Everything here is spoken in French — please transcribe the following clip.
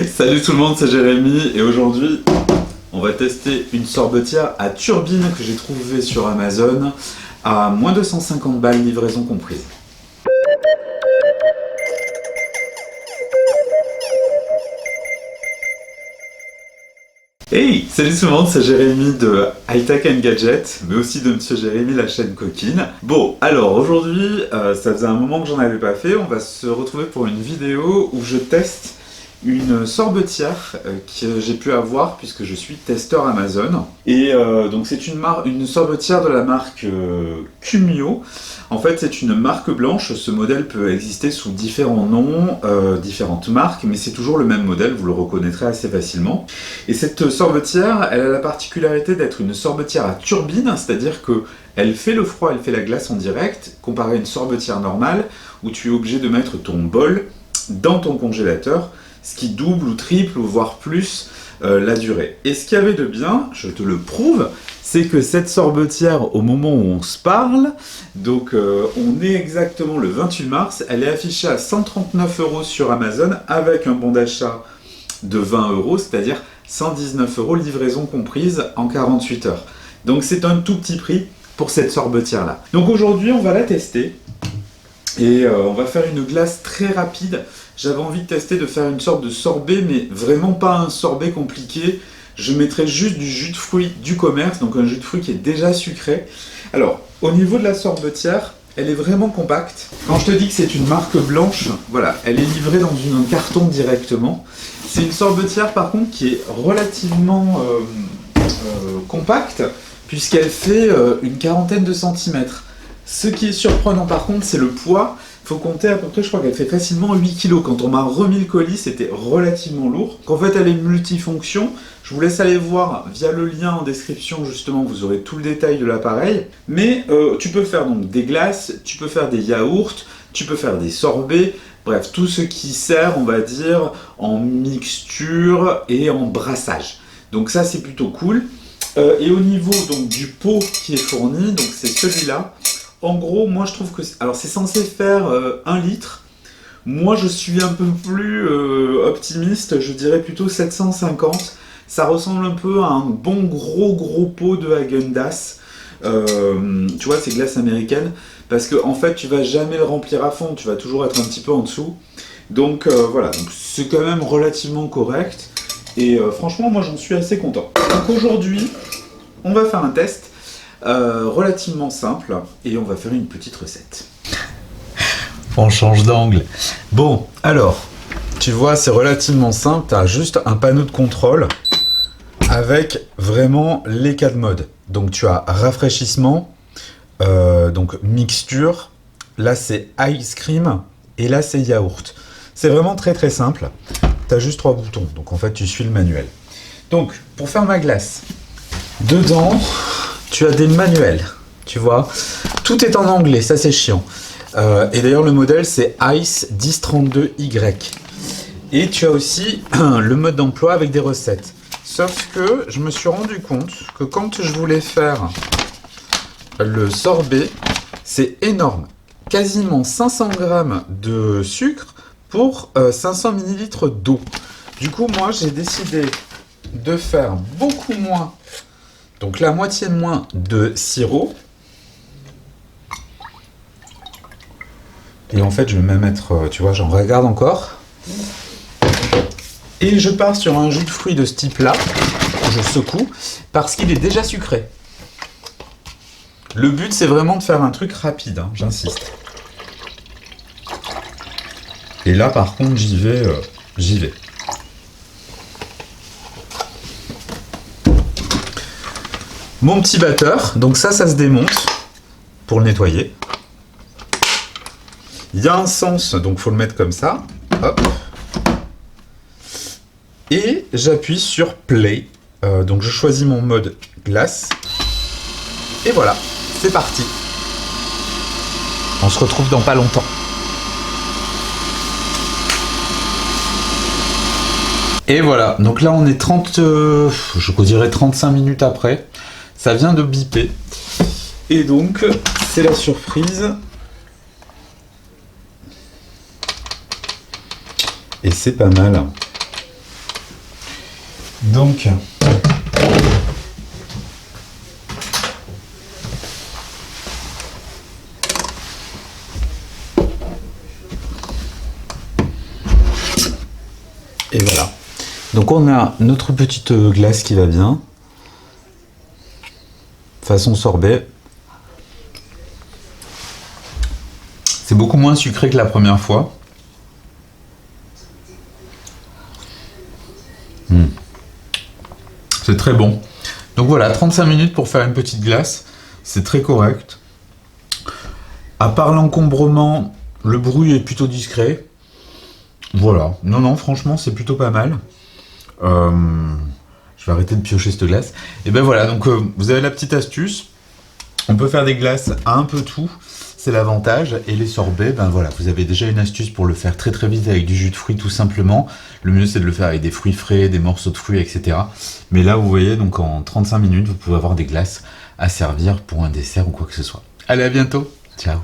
Salut tout le monde, c'est Jérémy et aujourd'hui on va tester une sorbetière à turbine que j'ai trouvée sur Amazon à moins de 150 balles, livraison comprise. Hey, salut tout le monde, c'est Jérémy de High Tech and Gadget, mais aussi de Monsieur Jérémy, la chaîne coquine. Bon, alors aujourd'hui, ça faisait un moment que j'en avais pas fait, on va se retrouver pour une vidéo où je teste une sorbetière que j'ai pu avoir puisque je suis testeur Amazon. Et donc c'est une sorbetière de la marque Kumio. En fait c'est une marque blanche, ce modèle peut exister sous différents noms, différentes marques, mais c'est toujours le même modèle, vous le reconnaîtrez assez facilement. Et cette sorbetière, elle a la particularité d'être une sorbetière à turbine, c'est-à-dire que elle fait le froid, elle fait la glace en direct, comparé à une sorbetière normale où tu es obligé de mettre ton bol dans ton congélateur, ce qui double ou triple ou voire plus la durée. Et ce qu'il y avait de bien, je te le prouve, c'est que cette sorbetière, au moment où on se parle, donc on est exactement le 28 mars, elle est affichée à 139 € sur Amazon avec un bon d'achat de 20 €, c'est-à-dire 119 € livraison comprise en 48 heures. Donc c'est un tout petit prix pour cette sorbetière-là. Donc aujourd'hui, on va la tester. Et on va faire une glace très rapide. J'avais envie de tester de faire une sorte de sorbet, mais vraiment pas un sorbet compliqué. Je mettrai juste du jus de fruits du commerce, donc un jus de fruits qui est déjà sucré. Alors, au niveau de la sorbetière, elle est vraiment compacte. Quand je te dis que c'est une marque blanche, voilà, elle est livrée dans un carton directement. C'est une sorbetière par contre qui est relativement compacte, puisqu'elle fait une quarantaine de centimètres. Ce qui est surprenant par contre, c'est le poids. Il faut compter à peu près, je crois qu'elle fait facilement 8 kg. Quand on m'a remis le colis, c'était relativement lourd. En fait, elle est multifonction. Je vous laisse aller voir via le lien en description, justement, vous aurez tout le détail de l'appareil. Mais tu peux faire donc des glaces, tu peux faire des yaourts, tu peux faire des sorbets. Bref, tout ce qui sert, on va dire, en mixture et en brassage. Donc ça, c'est plutôt cool. Et au niveau donc, du pot qui est fourni, donc c'est celui-là. En gros, moi je trouve que... Alors c'est censé faire 1 litre. Moi je suis un peu plus optimiste, je dirais plutôt 750. Ça ressemble un peu à un bon gros pot de Häagen-Dazs. Tu vois, c'est glace américaine. Parce que en fait, tu vas jamais le remplir à fond, tu vas toujours être un petit peu en dessous. Donc voilà, donc, c'est quand même relativement correct. Et franchement, moi j'en suis assez content. Donc aujourd'hui, on va faire un test. Relativement simple et on va faire une petite recette. On change d'angle. Bon, alors, tu vois, c'est relativement simple. Tu as juste un panneau de contrôle avec vraiment les 4 modes. Donc, tu as rafraîchissement, donc mixture. Là, c'est ice cream et là, c'est yaourt. C'est vraiment très simple. Tu as juste 3 boutons. Donc, en fait, tu suis le manuel. Donc, pour faire ma glace, dedans, tu as des manuels, tu vois. Tout est en anglais, ça c'est chiant. Et d'ailleurs le modèle c'est ICE 1032Y. Et tu as aussi le mode d'emploi avec des recettes. Sauf que je me suis rendu compte que quand je voulais faire le sorbet, c'est énorme. Quasiment 500 g de sucre pour 500 ml d'eau. Du coup moi j'ai décidé de faire beaucoup moins. Donc la moitié moins de sirop. Et en fait, je vais même mettre, tu vois, j'en regarde encore. Et je pars sur un jus de fruits de ce type-là. Je secoue parce qu'il est déjà sucré. Le but, c'est vraiment de faire un truc rapide, hein, j'insiste. Et là, par contre, j'y vais. Mon petit batteur, donc ça se démonte pour le nettoyer. Il y a un sens, donc il faut le mettre comme ça. Hop. Et j'appuie sur Play. Donc je choisis mon mode glace. Et voilà, c'est parti. On se retrouve dans pas longtemps. Et voilà, donc là on est je dirais 35 minutes après. Ça vient de biper. Et donc, c'est la surprise. Et c'est pas mal. Donc, et voilà. Donc on a notre petite glace qui va bien. Façon sorbet. C'est beaucoup moins sucré que la première fois. C'est très bon. Donc voilà, 35 minutes pour faire une petite glace. C'est très correct. À part l'encombrement, le bruit est plutôt discret. Voilà. Non, non, franchement, c'est plutôt pas mal. Je vais arrêter de piocher cette glace. Et ben voilà, donc vous avez la petite astuce. On peut faire des glaces à un peu tout. C'est l'avantage. Et les sorbets, ben voilà, vous avez déjà une astuce pour le faire très très vite avec du jus de fruits tout simplement. Le mieux c'est de le faire avec des fruits frais, des morceaux de fruits, etc. Mais là vous voyez, donc en 35 minutes, vous pouvez avoir des glaces à servir pour un dessert ou quoi que ce soit. Allez, à bientôt. Ciao.